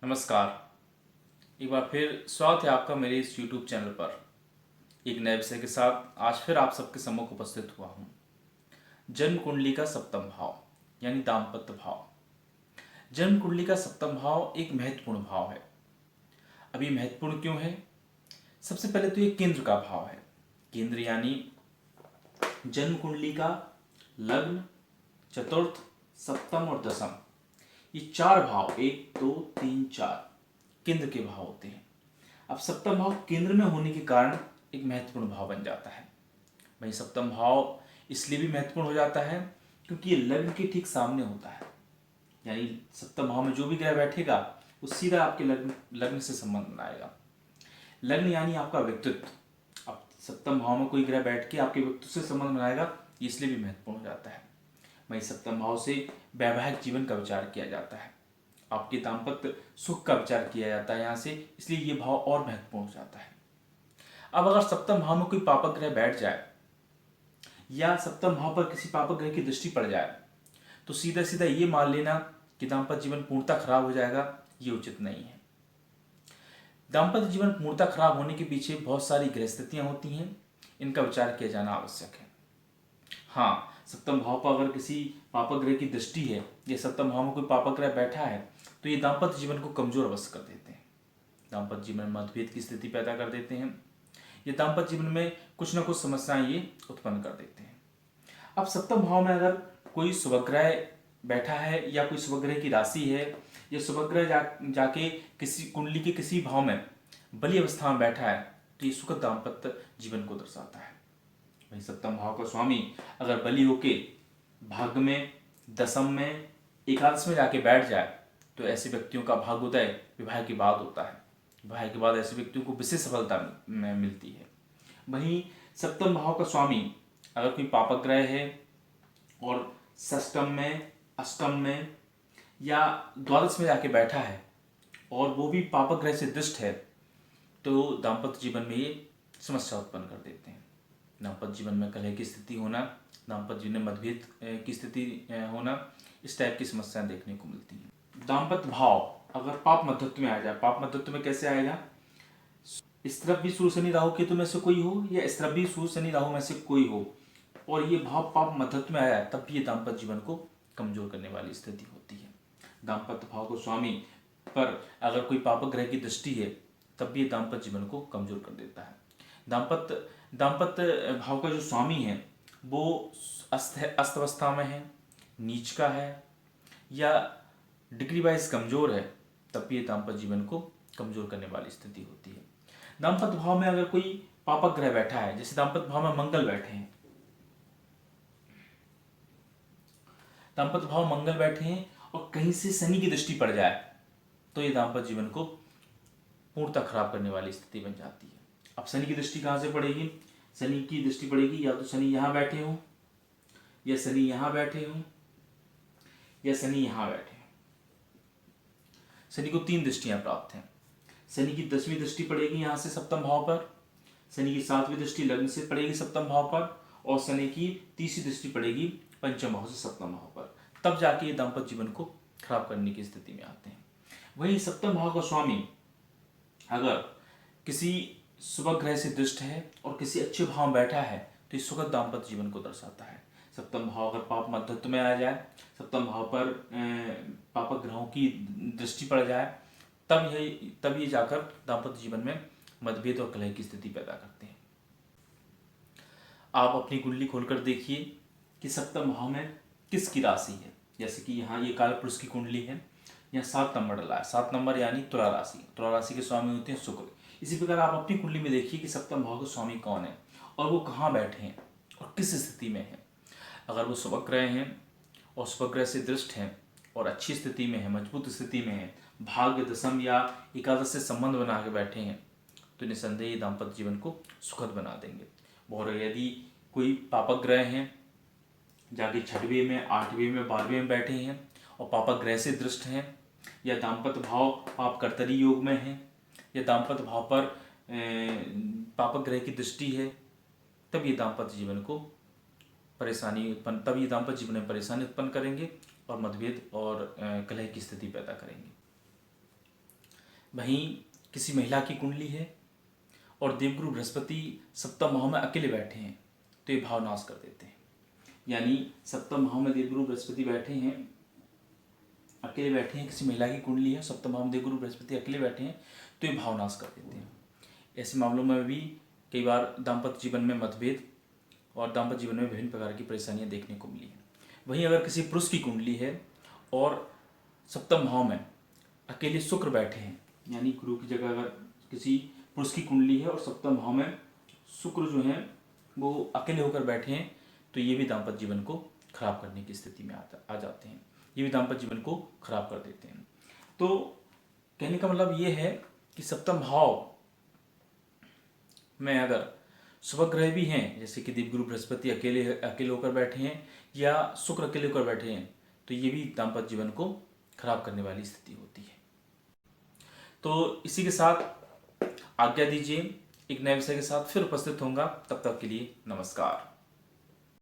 नमस्कार। एक बार फिर स्वागत है आपका मेरे इस YouTube चैनल पर एक नए विषय के साथ। आज फिर आप सबके सम्मुख उपस्थित हुआ हूँ। जन्म कुंडली का सप्तम भाव यानी दाम्पत्य भाव। जन्म कुंडली का सप्तम भाव एक महत्वपूर्ण भाव है। अब ये महत्वपूर्ण क्यों है? सबसे पहले तो ये केंद्र का भाव है। केंद्र यानी जन्म कुंडली का लग्न, चतुर्थ, सप्तम और दसम, ये चार भाव, 1 2 3 4 केंद्र के भाव होते हैं। अब सप्तम भाव केंद्र में होने के कारण एक महत्वपूर्ण भाव बन जाता है। भाई सप्तम भाव इसलिए भी महत्वपूर्ण हो जाता है क्योंकि ये लग्न के ठीक सामने होता है। यानी सप्तम भाव में जो भी ग्रह बैठेगा वो सीधा आपके लग्न लग्न से संबंध बनाएगा। लग्न यानी आपका व्यक्तित्व। अब सप्तम भाव में कोई ग्रह बैठ के आपके व्यक्तित्व से संबंध बनाएगा, इसलिए भी महत्वपूर्ण हो जाता है। वही सप्तम भाव से वैवाहिक जीवन का विचार किया जाता है, आपके दाम्पत्य सुख का विचार किया जाता है यहाँ से, इसलिए ये भाव और महत्वपूर्ण हो जाता है। अब अगर सप्तम भाव में कोई पापक ग्रह बैठ जाए या सप्तम भाव पर किसी पापक ग्रह की दृष्टि पड़ जाए तो सीधा सीधा ये मान लेना कि दाम्पत्य जीवन पूर्णतः खराब हो जाएगा, ये उचित नहीं है। दाम्पत्य जीवन पूर्णतः खराब होने के पीछे बहुत सारी ग्रह स्थितियां होती हैं, इनका विचार किया जाना आवश्यक है। हाँ, सप्तम भाव पर अगर किसी पापक ग्रह की दृष्टि है या सप्तम भाव में कोई पापक ग्रह बैठा है तो ये दाम्पत्य जीवन को कमजोर अवश्य कर देते हैं। दाम्पत्य जीवन में मतभेद की स्थिति पैदा कर देते हैं। ये दाम्पत्य जीवन में कुछ ना कुछ समस्याएं ये उत्पन्न कर देते हैं। अब सप्तम भाव में अगर कोई शुभग्रह बैठा है या कोई शुभग्रह की राशि है या शुभग्रह जाके किसी कुंडली के किसी भाव में बली अवस्था में बैठा है तो ये सुखद दाम्पत्य जीवन को दर्शाता है। भाई सप्तम भाव का स्वामी अगर बली होके भाग्य में, दसम में, एकादश में जाके बैठ जाए तो ऐसे व्यक्तियों का भाग्योदय विवाह के बाद होता है। विवाह के बाद ऐसे व्यक्तियों को विशेष सफलता मिलती है। वहीं सप्तम भाव का स्वामी अगर कोई पापक ग्रह है और षष्टम में, अष्टम में या द्वादश में जाके बैठा है और वो भी पापक ग्रह से दुष्ट है तो दाम्पत्य जीवन में ये समस्या उत्पन्न कर देते हैं। दाम्पत्य जीवन में कलह की स्थिति होना, दाम्पत्य जीवन में मतभेद की स्थिति होना, इस टाइप की समस्याएं देखने को मिलती हैं। दाम्पत्य भाव अगर पाप मध्यत्व में आ जाए, पाप मध्यत्व में कैसे आएगा? स्त्रभी सूर्य शनि राहु केतु में से कोई हो या स्त्रभी सूर्य शनि राहु में से कोई हो और ये भाव पाप मध्यत्व में आया तब भी ये दाम्पत्य जीवन को कमजोर करने वाली स्थिति होती है। दाम्पत्य भाव को स्वामी पर अगर कोई पापक ग्रह की दृष्टि है तब भी ये दाम्पत्य जीवन को कमजोर कर देता है। दाम्पत्य भाव का जो स्वामी है वो अस्त अवस्था में है, नीच का है या डिग्री वाइज कमजोर है तब भी ये दाम्पत्य जीवन को कमजोर करने वाली स्थिति होती है। दाम्पत्य भाव में अगर कोई पापक ग्रह बैठा है, जैसे दाम्पत्य भाव में मंगल बैठे हैं, दाम्पत्य भाव मंगल बैठे हैं और कहीं से शनि की दृष्टि पड़ जाए तो ये दाम्पत्य जीवन को पूर्णतः खराब करने वाली स्थिति बन जाती है। अब शनि की दृष्टि कहाँ से पड़ेगी? शनि की दृष्टि पड़ेगी या तो शनि यहाँ बैठे हो या शनि यहाँ बैठे हो या शनि यहाँ बैठे हो। शनि को 3 दृष्टियां प्राप्त हैं। शनि की 10वीं दृष्टि पड़ेगी यहाँ से सप्तम भाव पर, शनि की 7वीं दृष्टि लग्न से पड़ेगी सप्तम भाव पर और शनि की 30वीं दृष्टि पड़ेगी पंचम भाव से सप्तम भाव पर, तब जाके ये दाम्पत्य जीवन को खराब करने की स्थिति में आते हैं। वहीं सप्तम भाव का स्वामी अगर किसी शुभ ग्रह से दृष्ट है और किसी अच्छे भाव में बैठा है तो इस सुखद दाम्पत्य जीवन को दर्शाता है। सप्तम भाव अगर पाप मध्यत्व में आ जाए, सप्तम भाव पर पापक ग्रहों की दृष्टि पड़ जाए तब ये जाकर दाम्पत्य जीवन में मतभेद और कलह की स्थिति पैदा करते हैं। आप अपनी कुंडली खोलकर देखिए कि सप्तम भाव में किसकी राशि है। जैसे कि यहाँ ये काल पुरुष की कुंडली है, यहाँ 7 नंबर डला है। 7 नंबर यानी तुला राशि। तुला राशि के स्वामी होते हैं शुक्र। इसी प्रकार आप अपनी कुंडली में देखिए कि सप्तम भाव के स्वामी कौन है और वो कहाँ बैठे हैं और किस स्थिति में है। अगर वो शुभग्रह हैं और शुभग्रह से दृष्ट हैं और अच्छी स्थिति में है, मजबूत स्थिति में है, भाग्य, दशम या एकादश से संबंध बना के बैठे हैं तो निसंदेह दाम्पत्य जीवन को सुखद बना देंगे। और यदि कोई पापक ग्रह हैं जाके 6वें में, 8वें में, 12वें में बैठे हैं और पापक ग्रह से दृष्ट हैं या दाम्पत्य भाव पाप कर्तरी योग में है या दाम्पत्य भाव पर पापक ग्रह की दृष्टि है तब ये दाम्पत्य जीवन को दाम्पत्य जीवन में परेशानी उत्पन्न करेंगे और मतभेद और कलह की स्थिति पैदा करेंगे। वहीं किसी महिला की कुंडली है और देवगुरु बृहस्पति सप्तम भाव में अकेले बैठे हैं तो ये भाव नाश कर देते हैं। यानी सप्तम भाव में देवगुरु बृहस्पति बैठे हैं, अकेले बैठे हैं, किसी महिला की कुंडली है, सप्तम भाव में देवगुरु बृहस्पति अकेले बैठे हैं तो ये भाव नाश कर देते हैं। ऐसे मामलों में भी कई बार दाम्पत्य जीवन में मतभेद और दाम्पत्य जीवन में विभिन्न प्रकार की परेशानियां देखने को मिली हैं। वहीं अगर किसी पुरुष की कुंडली है और सप्तम भाव में अकेले शुक्र बैठे हैं, यानी गुरु की जगह अगर किसी पुरुष की कुंडली है और सप्तम भाव में शुक्र जो है वो अकेले होकर बैठे हैं तो ये भी दाम्पत्य जीवन को खराब करने की स्थिति में आ जाते हैं, ये भी दाम्पत्य जीवन को खराब कर देते हैं। तो कहने का मतलब ये है कि सप्तम भाव में अगर शुभ ग्रह भी हैं, जैसे कि देवगुरु बृहस्पति अकेले होकर बैठे हैं या शुक्र अकेले होकर बैठे हैं, तो ये भी दाम्पत्य जीवन को खराब करने वाली स्थिति होती है। तो इसी के साथ आज्ञा दीजिए, एक नए विषय के साथ फिर उपस्थित होऊंगा। तब तक के लिए नमस्कार।